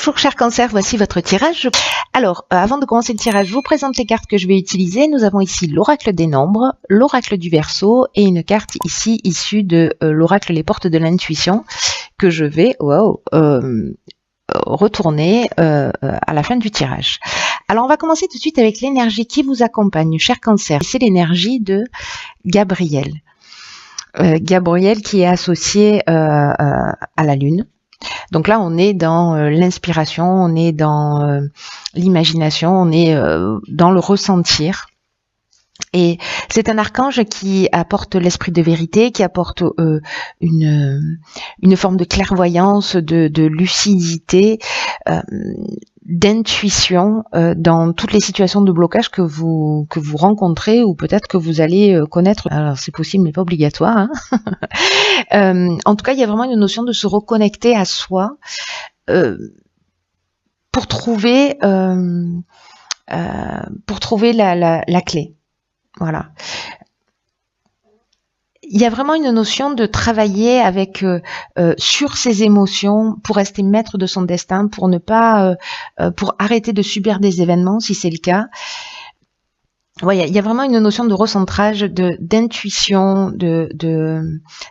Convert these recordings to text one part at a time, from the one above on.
Bonjour chers cancers, voici votre tirage. Alors, avant de commencer le tirage, je vous présente les cartes que je vais utiliser. Nous avons ici l'oracle des nombres, l'oracle du Verseau et une carte ici issue de l'oracle les portes de l'intuition que je vais retourner à la fin du tirage. Alors, on va commencer tout de suite avec l'énergie qui vous accompagne, chers cancers. C'est l'énergie de Gabriel. Gabriel qui est associé à la Lune. Donc là, on est dans l'inspiration, on est dans l'imagination, on est dans le ressentir. Et c'est un archange qui apporte l'esprit de vérité, qui apporte une forme de clairvoyance, de lucidité, d'intuition dans toutes les situations de blocage que vous rencontrez ou peut-être que vous allez connaître. Alors c'est possible mais pas obligatoire. Hein. En tout cas, il y a vraiment une notion de se reconnecter à soi pour trouver la clé. Voilà. Il y a vraiment une notion de travailler avec sur ses émotions pour rester maître de son destin, pour ne pas pour arrêter de subir des événements si c'est le cas. Ouais, il y a vraiment une notion de recentrage, d'intuition,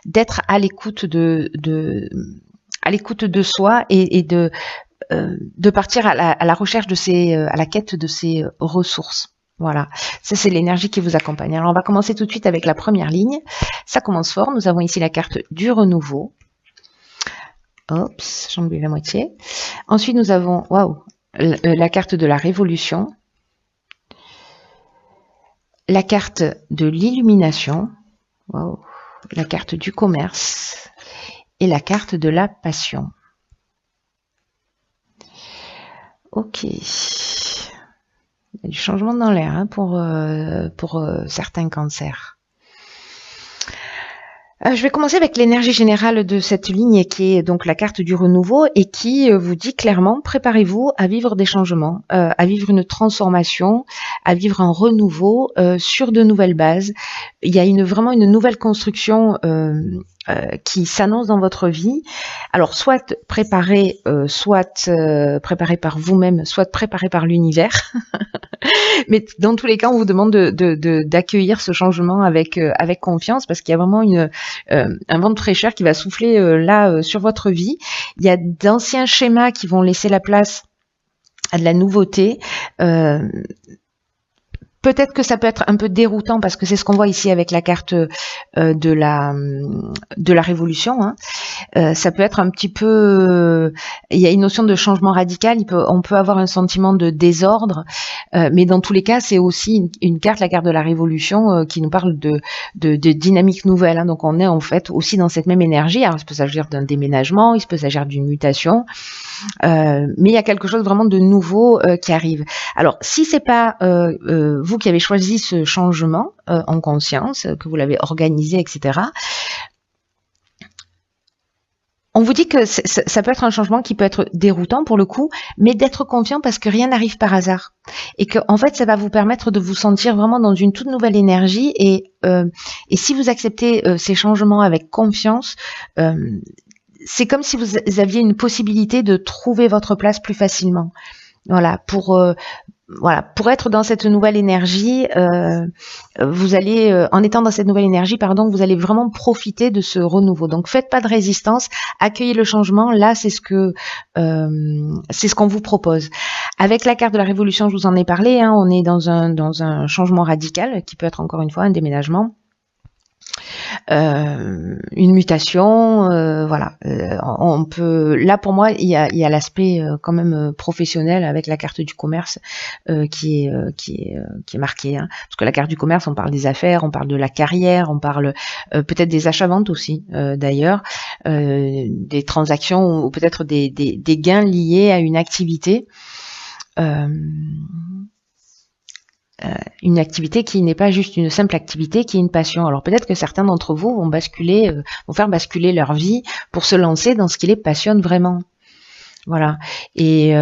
d'être à l'écoute à l'écoute de soi et de partir à la recherche à la quête de ses ressources. Voilà, ça c'est l'énergie qui vous accompagne. Alors on va commencer tout de suite avec la première ligne. Ça commence fort. Nous avons ici la carte du renouveau. Oups, j'en oublie la moitié. Ensuite nous avons la carte de la révolution. La carte de l'illumination. Wow. La carte du commerce. Et la carte de la passion. Ok. Il y a du changement dans l'air hein, pour certains cancers. Je vais commencer avec l'énergie générale de cette ligne qui est donc la carte du renouveau et qui vous dit clairement préparez-vous à vivre des changements, à vivre une transformation, à vivre un renouveau sur de nouvelles bases. Il y a vraiment une nouvelle construction qui s'annonce dans votre vie. Alors soit préparée par vous-même, soit préparée par l'univers. Mais dans tous les cas, on vous demande d'accueillir ce changement avec confiance parce qu'il y a vraiment un vent de fraîcheur qui va souffler sur votre vie. Il y a d'anciens schémas qui vont laisser la place à de la nouveauté. Peut-être que ça peut être un peu déroutant parce que c'est ce qu'on voit ici avec la carte de la révolution. Hein. Ça peut être un petit peu... il y a une notion de changement radical, on peut avoir un sentiment de désordre, mais dans tous les cas, c'est aussi une carte, la carte de la révolution, qui nous parle de dynamique nouvelle. Hein. Donc on est en fait aussi dans cette même énergie. Alors il peut s'agir d'un déménagement, il peut s'agir d'une mutation, mais il y a quelque chose vraiment de nouveau qui arrive. Alors si c'est pas vous qui avez choisi ce changement en conscience, que vous l'avez organisé, etc., on vous dit que ça peut être un changement qui peut être déroutant pour le coup, mais d'être confiant parce que rien n'arrive par hasard. Et que en fait, ça va vous permettre de vous sentir vraiment dans une toute nouvelle énergie. Et si vous acceptez ces changements avec confiance, c'est comme si vous aviez une possibilité de trouver votre place plus facilement. Voilà, pour être dans cette nouvelle énergie, vous allez, en étant dans cette nouvelle énergie, vous allez vraiment profiter de ce renouveau. Donc, faites pas de résistance, accueillez le changement. Là, c'est ce qu'on vous propose. Avec la carte de la révolution, je vous en ai parlé. Hein, on est dans un changement radical qui peut être encore une fois un déménagement. Une mutation, on peut. Là pour moi, il y a l'aspect quand même professionnel avec la carte du commerce qui est marquée. Hein. Parce que la carte du commerce, on parle des affaires, on parle de la carrière, on parle peut-être des achats-ventes aussi, d'ailleurs, des transactions ou peut-être des gains liés à une activité. Une activité qui n'est pas juste une simple activité, qui est une passion. Alors peut-être que certains d'entre vous vont faire basculer leur vie pour se lancer dans ce qui les passionne vraiment. Voilà. Et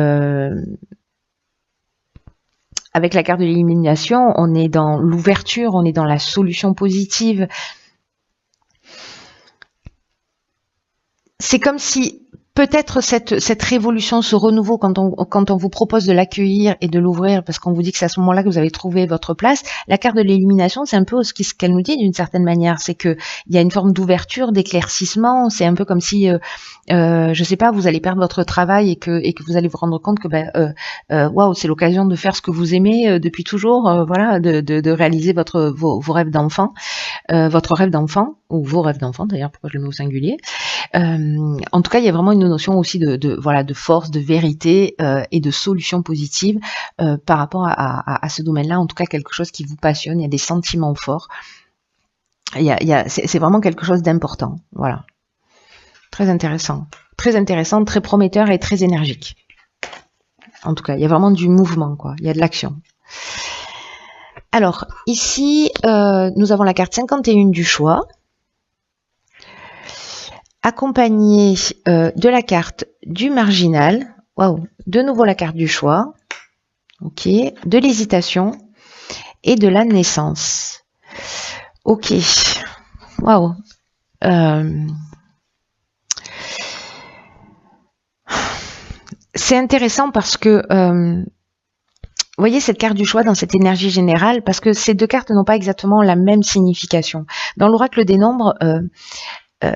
avec la carte de l'élimination, on est dans l'ouverture, on est dans la solution positive. C'est comme si peut-être cette révolution, ce renouveau, quand on vous propose de l'accueillir et de l'ouvrir, parce qu'on vous dit que c'est à ce moment-là que vous avez trouvé votre place, la carte de l'illumination, c'est un peu ce qu'elle nous dit d'une certaine manière, c'est que il y a une forme d'ouverture, d'éclaircissement, c'est un peu comme si, je sais pas, vous allez perdre votre travail et que vous allez vous rendre compte que waouh, c'est l'occasion de faire ce que vous aimez depuis toujours, voilà, de réaliser vos rêves d'enfant, votre rêve d'enfant, ou vos rêves d'enfant d'ailleurs, pourquoi je le mets au singulier. En tout cas, il y a vraiment une notion aussi de force, de vérité et de solution positive par rapport à ce domaine-là. En tout cas, quelque chose qui vous passionne. Il y a des sentiments forts. C'est vraiment quelque chose d'important. Voilà, très intéressant, très prometteur et très énergique. En tout cas, il y a vraiment du mouvement, quoi. Il y a de l'action. Alors ici, nous avons la carte 51 du choix, accompagnée de la carte du marginal, waouh, de nouveau la carte du choix, ok, de l'hésitation et de la naissance. Ok, waouh. C'est intéressant parce que vous voyez cette carte du choix dans cette énergie générale, parce que ces deux cartes n'ont pas exactement la même signification. Dans l'oracle des nombres,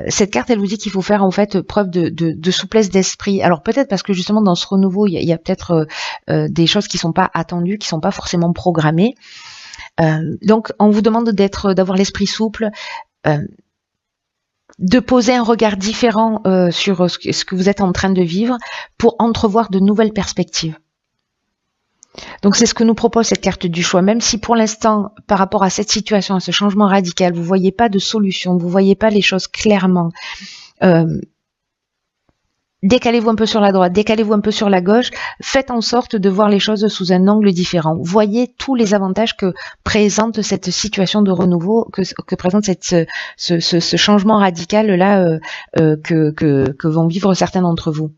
cette carte, elle vous dit qu'il faut faire en fait preuve de souplesse d'esprit. Alors peut-être parce que justement dans ce renouveau, il y a peut-être des choses qui sont pas attendues, qui sont pas forcément programmées. Donc on vous demande d'avoir l'esprit souple, de poser un regard différent sur ce que vous êtes en train de vivre pour entrevoir de nouvelles perspectives. Donc c'est ce que nous propose cette carte du choix, même si pour l'instant, par rapport à cette situation, à ce changement radical, vous voyez pas de solution, vous voyez pas les choses clairement. Décalez-vous un peu sur la droite, décalez-vous un peu sur la gauche, faites en sorte de voir les choses sous un angle différent. Voyez tous les avantages que présente cette situation de renouveau, que présente ce changement radical là que vont vivre certains d'entre vous.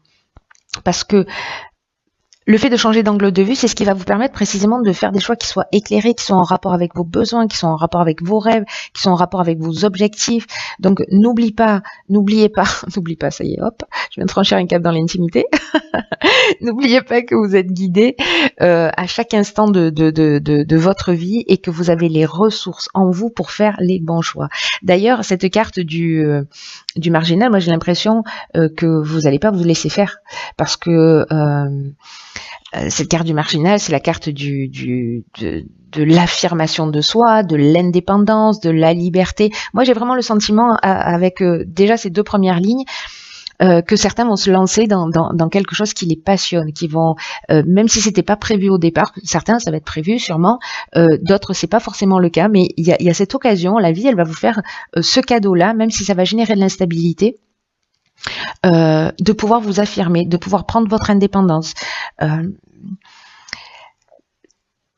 Parce que le fait de changer d'angle de vue, c'est ce qui va vous permettre précisément de faire des choix qui soient éclairés, qui sont en rapport avec vos besoins, qui sont en rapport avec vos rêves, qui sont en rapport avec vos objectifs. Donc n'oubliez pas, ça y est, hop, je viens de franchir un cap dans l'intimité. N'oubliez pas que vous êtes guidé à chaque instant de votre vie et que vous avez les ressources en vous pour faire les bons choix. D'ailleurs, cette carte du marginal, moi j'ai l'impression que vous n'allez pas vous laisser faire, parce que cette carte du marginal, c'est la carte de l'affirmation de soi, de l'indépendance, de la liberté. Moi, j'ai vraiment le sentiment, avec déjà ces deux premières lignes, que certains vont se lancer dans quelque chose qui les passionne, qui vont, même si c'était pas prévu au départ, certains ça va être prévu sûrement, d'autres c'est pas forcément le cas, mais il y a cette occasion, la vie elle va vous faire ce cadeau-là, même si ça va générer de l'instabilité. De pouvoir vous affirmer, de pouvoir prendre votre indépendance,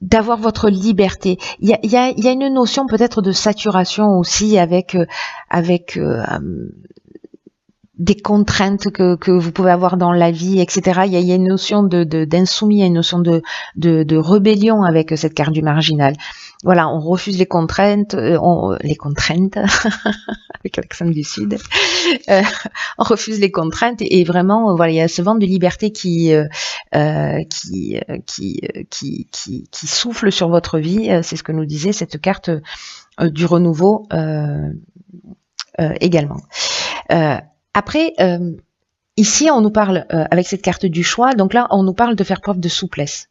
d'avoir votre liberté. Il y a une notion peut-être de saturation aussi avec des contraintes que vous pouvez avoir dans la vie, etc. Il y a une notion d'insoumis, il y a une notion de rébellion avec cette carte du marginal. Voilà, on refuse les contraintes, avec l'accent du Sud, on refuse les contraintes et vraiment, voilà, il y a ce vent de liberté qui souffle sur votre vie. C'est ce que nous disait cette carte du renouveau également. Après, ici, on nous parle, avec cette carte du choix, donc là, on nous parle de faire preuve de souplesse.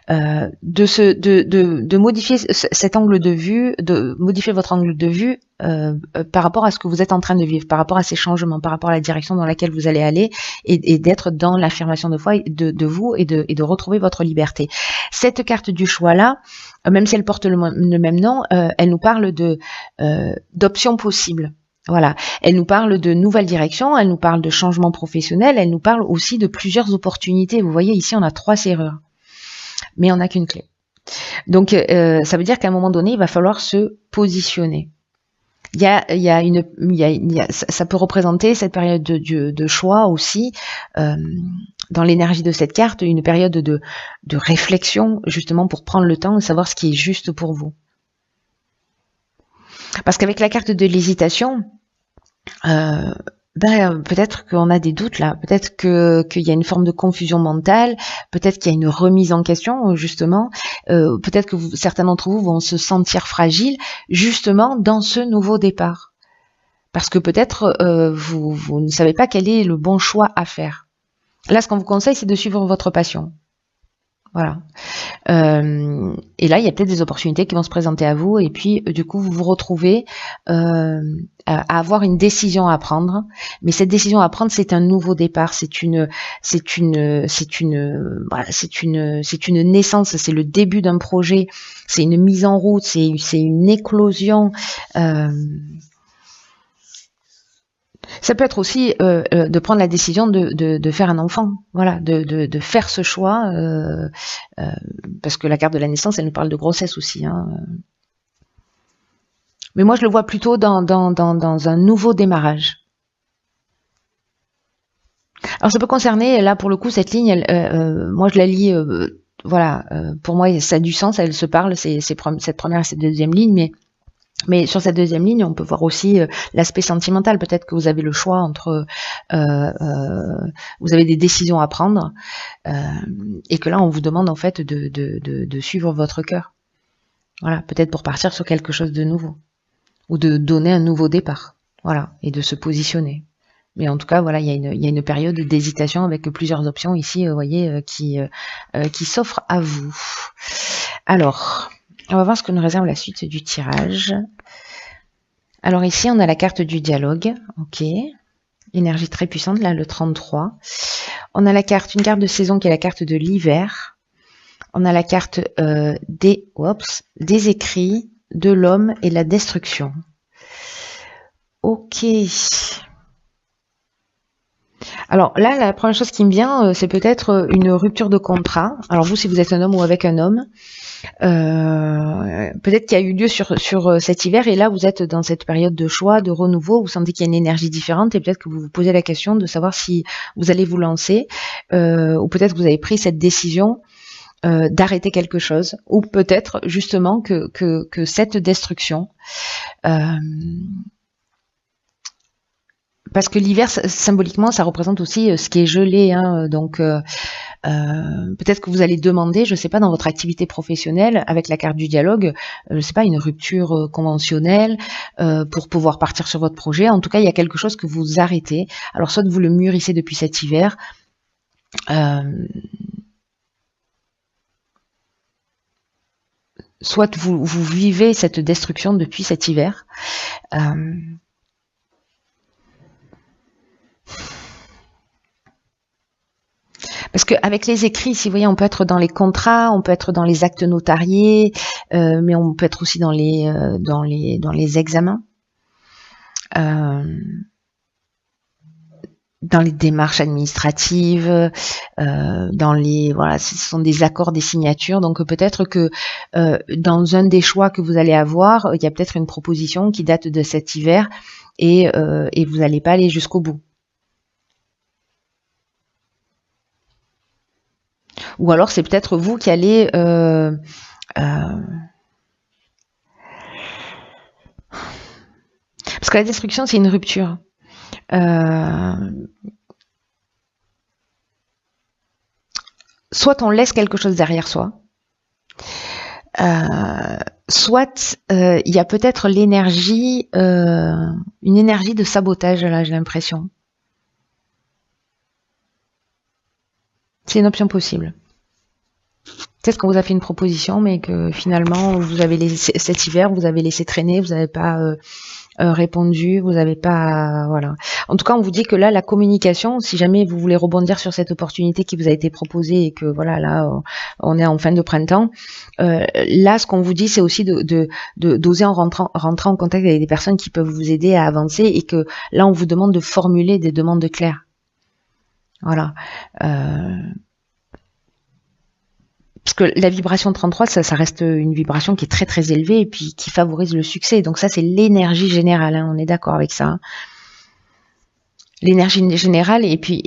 De modifier cet angle de vue, de modifier votre angle de vue par rapport à ce que vous êtes en train de vivre, par rapport à ces changements, par rapport à la direction dans laquelle vous allez aller et d'être dans l'affirmation de foi de vous et de retrouver votre liberté. Cette carte du choix-là, même si elle porte le même nom, elle nous parle d'options possibles. Voilà, elle nous parle de nouvelles directions, elle nous parle de changements professionnels, elle nous parle aussi de plusieurs opportunités. Vous voyez ici, on a 3 serrures, mais on n'a qu'une clé. Donc, ça veut dire qu'à un moment donné, il va falloir se positionner. Ça peut représenter cette période de choix aussi, dans l'énergie de cette carte, une période de réflexion, justement pour prendre le temps de savoir ce qui est juste pour vous. Parce qu'avec la carte de l'hésitation, Ben, peut-être qu'on a des doutes là, peut-être qu'il y a une forme de confusion mentale, peut-être qu'il y a une remise en question justement, peut-être que certains d'entre vous vont se sentir fragiles justement dans ce nouveau départ, parce que peut-être vous ne savez pas quel est le bon choix à faire. Là, ce qu'on vous conseille, c'est de suivre votre passion. Voilà. Et là, il y a peut-être des opportunités qui vont se présenter à vous, et puis du coup, vous vous retrouvez à avoir une décision à prendre. Mais cette décision à prendre, c'est un nouveau départ, c'est une naissance, c'est le début d'un projet, c'est une mise en route, c'est une éclosion. Ça peut être aussi de prendre la décision de faire un enfant, voilà, de faire ce choix, parce que la carte de la naissance, elle nous parle de grossesse aussi. Hein. Mais moi, je le vois plutôt dans un nouveau démarrage. Alors, ça peut concerner, là, pour le coup, cette ligne, moi, je la lis, voilà, pour moi, ça a du sens, elle se parle, cette première et cette deuxième ligne, mais sur cette deuxième ligne, on peut voir aussi l'aspect sentimental. Peut-être que vous avez le choix entre, vous avez des décisions à prendre, et que là, on vous demande en fait de suivre votre cœur. Voilà, peut-être pour partir sur quelque chose de nouveau, ou de donner un nouveau départ. Voilà, et de se positionner. Mais en tout cas, voilà, il y a une période d'hésitation avec plusieurs options ici, vous voyez, qui s'offrent à vous. Alors. On va voir ce que nous réserve la suite du tirage. Alors ici, on a la carte du dialogue. Ok. Énergie très puissante, là, le 33. On a une carte de saison qui est la carte de l'hiver. On a la carte des écrits, de l'homme et la destruction. Ok. Alors là, la première chose qui me vient, c'est peut-être une rupture de contrat. Alors vous, si vous êtes un homme ou avec un homme, peut-être qu'il y a eu lieu sur cet hiver, et là vous êtes dans cette période de choix, de renouveau, vous sentez qu'il y a une énergie différente, et peut-être que vous vous posez la question de savoir si vous allez vous lancer, ou peut-être que vous avez pris cette décision d'arrêter quelque chose, ou peut-être justement que cette destruction, parce que l'hiver, symboliquement, ça représente aussi ce qui est gelé, hein, donc peut-être que vous allez demander, je ne sais pas, dans votre activité professionnelle, avec la carte du dialogue, je ne sais pas, une rupture conventionnelle pour pouvoir partir sur votre projet. En tout cas, il y a quelque chose que vous arrêtez. Alors, soit vous le mûrissez depuis cet hiver, soit vous vivez cette destruction depuis cet hiver. Parce qu'avec les écrits, si vous voyez, on peut être dans les contrats, on peut être dans les actes notariés, mais on peut être aussi dans les examens, dans les démarches administratives, voilà, ce sont des accords, des signatures. Donc peut-être que dans un des choix que vous allez avoir, il y a peut-être une proposition qui date de cet hiver, et vous n'allez pas aller jusqu'au bout. Ou alors c'est peut-être vous qui allez parce que la destruction, c'est une rupture. Soit on laisse quelque chose derrière soi, soit il y a peut-être l'énergie, une énergie de sabotage, là, j'ai l'impression. C'est une option possible. Peut-être qu'on vous a fait une proposition, mais que finalement, vous avez laissé, cet hiver, vous avez laissé traîner, vous n'avez pas répondu, vous n'avez pas... Voilà. En tout cas, on vous dit que là, la communication, si jamais vous voulez rebondir sur cette opportunité qui vous a été proposée, et que voilà, là, on est en fin de printemps, là, ce qu'on vous dit, c'est aussi d'oser rentrer en contact avec des personnes qui peuvent vous aider à avancer, et que là, on vous demande de formuler des demandes claires. Voilà. Parce que la vibration 33, ça reste une vibration qui est très très élevée, et puis qui favorise le succès. Donc ça, c'est l'énergie générale, hein, on est d'accord avec ça. Hein. L'énergie générale, et puis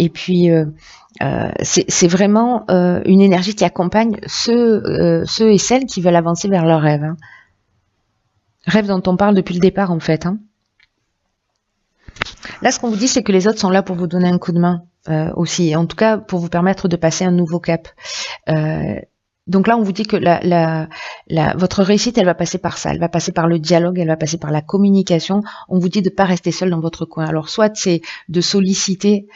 c'est vraiment une énergie qui accompagne ceux et celles qui veulent avancer vers leurs rêves. Hein. Rêve dont on parle depuis le départ, en fait. Hein. Là, ce qu'on vous dit, c'est que les autres sont là pour vous donner un coup de main aussi, et en tout cas pour vous permettre de passer un nouveau cap. Donc là, on vous dit que votre réussite, elle va passer par ça, elle va passer par le dialogue, elle va passer par la communication. On vous dit de pas rester seul dans votre coin. Alors soit c'est de solliciter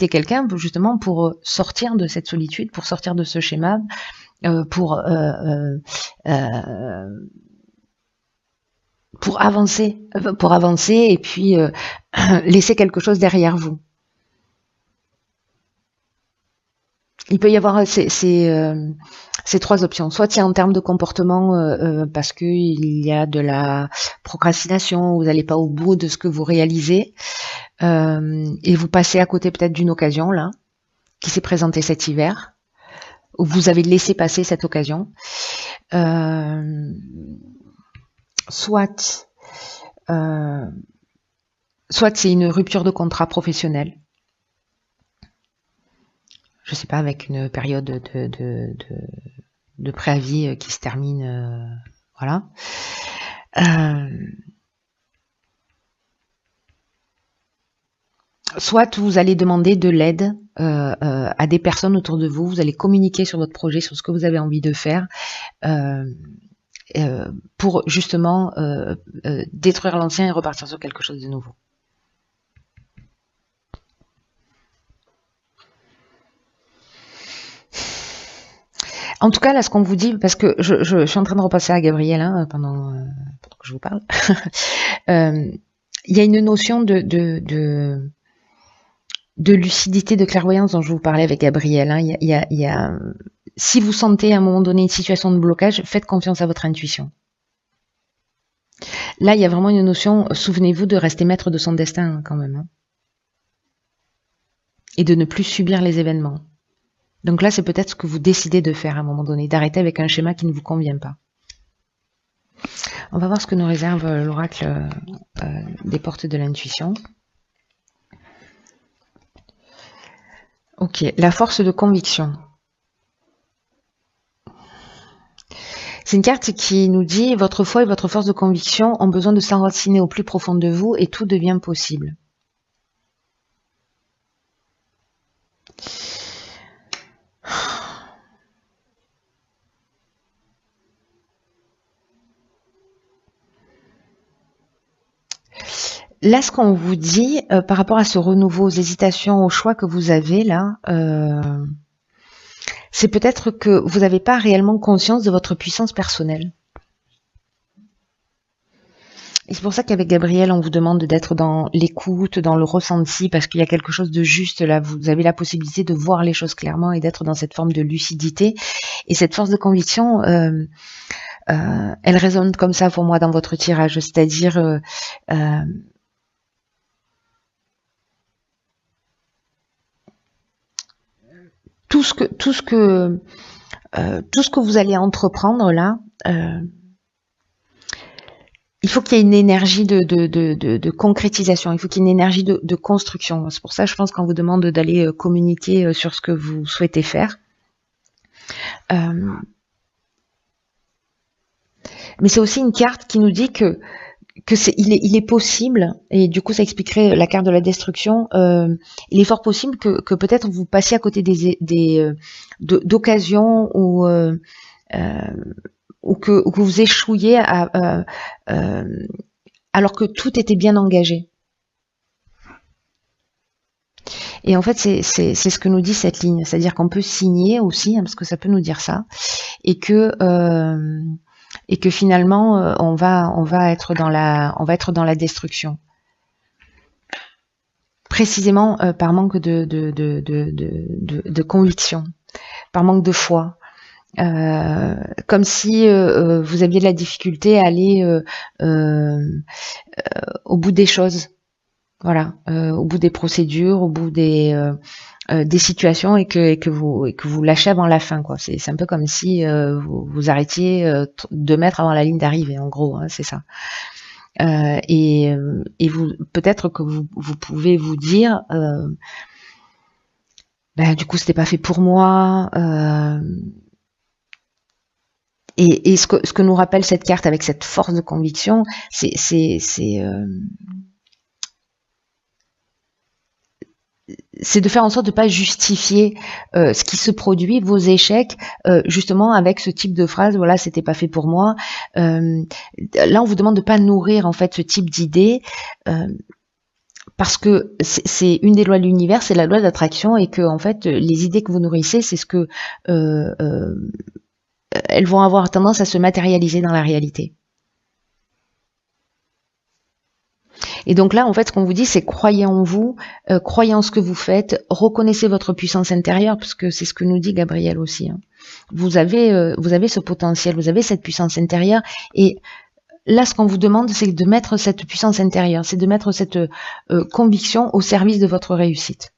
quelqu'un justement pour sortir de cette solitude, pour sortir de ce schéma, pour avancer et puis laisser quelque chose derrière vous. Il peut y avoir ces trois options. Soit c'est en termes de comportement parce que il y a de la procrastination, vous n'allez pas au bout de ce que vous réalisez et vous passez à côté peut-être d'une occasion là qui s'est présentée cet hiver, où vous avez laissé passer cette occasion. Soit c'est une rupture de contrat professionnel. Je sais pas, avec une période de préavis qui se termine, voilà. Soit vous allez demander de l'aide à des personnes autour de vous, vous allez communiquer sur votre projet, sur ce que vous avez envie de faire, pour justement détruire l'ancien et repartir sur quelque chose de nouveau. En tout cas, là, ce qu'on vous dit, parce que je suis en train de repasser à Gabriel pendant que je vous parle, il y a une notion de lucidité, de clairvoyance dont je vous parlais avec Gabriel. Si vous sentez à un moment donné une situation de blocage, faites confiance à votre intuition. Là, il y a vraiment une notion, souvenez-vous de rester maître de son destin quand même. Et de ne plus subir les événements. Donc là, c'est peut-être ce que vous décidez de faire à un moment donné, d'arrêter avec un schéma qui ne vous convient pas. On va voir ce que nous réserve l'oracle des portes de l'intuition. Ok, la force de conviction. C'est une carte qui nous dit « Votre foi et votre force de conviction ont besoin de s'enraciner au plus profond de vous et tout devient possible. » Là, ce qu'on vous dit par rapport à ce renouveau, aux hésitations, aux choix que vous avez là, c'est peut-être que vous n'avez pas réellement conscience de votre puissance personnelle. Et c'est pour ça qu'avec Gabriel, on vous demande d'être dans l'écoute, dans le ressenti, parce qu'il y a quelque chose de juste là. Vous avez la possibilité de voir les choses clairement et d'être dans cette forme de lucidité. Et cette force de conviction, elle résonne comme ça pour moi dans votre tirage, c'est-à-dire tout ce que vous allez entreprendre là, il faut qu'il y ait une énergie de concrétisation, il faut qu'il y ait une énergie de construction. C'est pour ça, je pense qu'on vous demande d'aller communiquer sur ce que vous souhaitez faire. Mais c'est aussi une carte qui nous dit que il est possible, et du coup ça expliquerait la carte de la destruction, il est fort possible que peut-être vous passiez à côté d'occasions ou que vous échouiez alors que tout était bien engagé. Et en fait, c'est ce que nous dit cette ligne, c'est-à-dire qu'on peut signer aussi, parce que ça peut nous dire ça, et que finalement on va être dans la destruction, précisément par manque de conviction, par manque de foi, comme si vous aviez de la difficulté à aller au bout des choses, voilà, au bout des procédures, au bout des situations, et que vous lâchez avant la fin, quoi. C'est un peu comme si vous arrêtiez 2 mètres avant la ligne d'arrivée, en gros, c'est ça. Et vous, peut-être que vous pouvez vous dire, du coup, c'était pas fait pour moi. Et ce que nous rappelle cette carte avec cette force de conviction, c'est c'est de faire en sorte de pas justifier ce qui se produit, vos échecs, justement avec ce type de phrase, voilà, c'était pas fait pour moi. Là, on vous demande de pas nourrir en fait ce type d'idées. Parce que c'est une des lois de l'univers, c'est la loi d'attraction, et que en fait les idées que vous nourrissez, c'est ce que elles vont avoir tendance à se matérialiser dans la réalité. Et donc là, en fait, ce qu'on vous dit, c'est croyez en vous, croyez en ce que vous faites, reconnaissez votre puissance intérieure, parce que c'est ce que nous dit Gabriel aussi. Hein. Vous avez ce potentiel, vous avez cette puissance intérieure, et là, ce qu'on vous demande, c'est de mettre cette puissance intérieure, c'est de mettre cette conviction au service de votre réussite.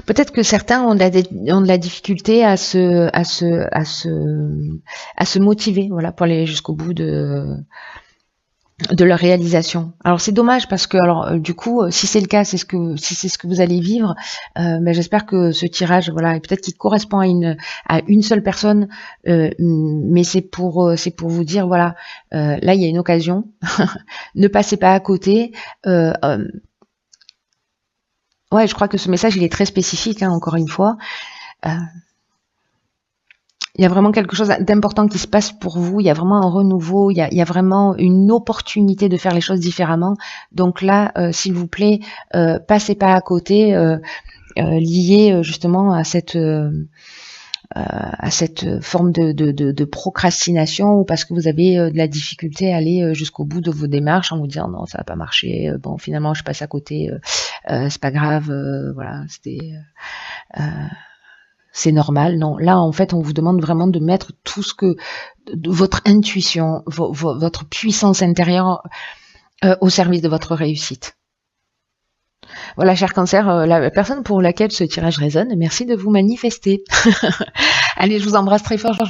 Peut-être que certains ont de la difficulté à se motiver, voilà, pour aller jusqu'au bout de leur réalisation. Alors c'est dommage parce que, alors du coup, si c'est le cas, si c'est ce que vous allez vivre, ben, j'espère que ce tirage, voilà, peut-être qu'il correspond à une seule personne, mais c'est pour vous dire, voilà, là il y a une occasion, ne passez pas à côté. Ouais, je crois que ce message il est très spécifique, hein, encore une fois. Il y a vraiment quelque chose d'important qui se passe pour vous, il y a vraiment un renouveau, il y a vraiment une opportunité de faire les choses différemment. Donc là, s'il vous plaît, passez pas à côté, lié justement à cette forme de procrastination, ou parce que vous avez de la difficulté à aller jusqu'au bout de vos démarches en vous disant non, ça va pas marcher, bon finalement je passe à côté, c'est pas grave, voilà, c'est normal. Non, là en fait on vous demande vraiment de mettre tout ce que votre intuition, votre puissance intérieure au service de votre réussite. Voilà, cher Cancer, la personne pour laquelle ce tirage résonne, merci de vous manifester. Allez, je vous embrasse très fort.